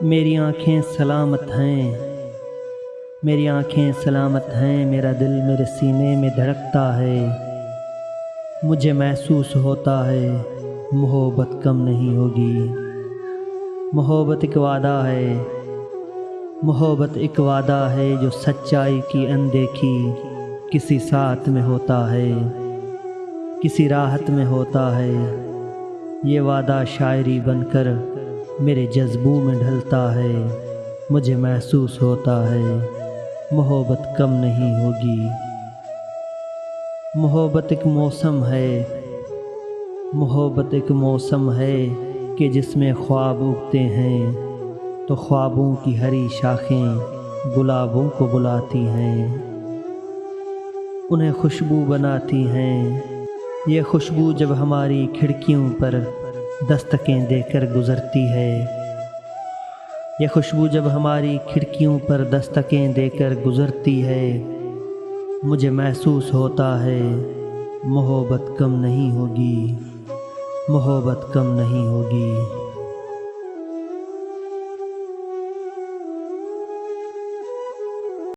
मेरी आँखें सलामत हैं, मेरी आँखें सलामत हैं, मेरा दिल मेरे सीने में धड़कता है। मुझे महसूस होता है मोहब्बत कम नहीं होगी। मोहब्बत एक वादा है, मोहब्बत एक वादा है जो सच्चाई की अनदेखी किसी साथ में होता है, किसी राहत में होता है। ये वादा शायरी बनकर मेरे जज्बों में ढलता है। मुझे महसूस होता है मोहब्बत कम नहीं होगी। मोहब्बत एक मौसम है, मोहब्बत एक मौसम है कि जिसमें ख्वाब उगते हैं तो ख्वाबों की हरी शाखें गुलाबों को बुलाती हैं, उन्हें खुशबू बनाती हैं। ये खुशबू जब हमारी खिड़कियों पर दस्तकें देकर गुज़रती है, ये खुशबू जब हमारी खिड़कियों पर दस्तकें देकर गुज़रती है, मुझे महसूस होता है मोहब्बत कम नहीं होगी, मोहब्बत कम नहीं होगी।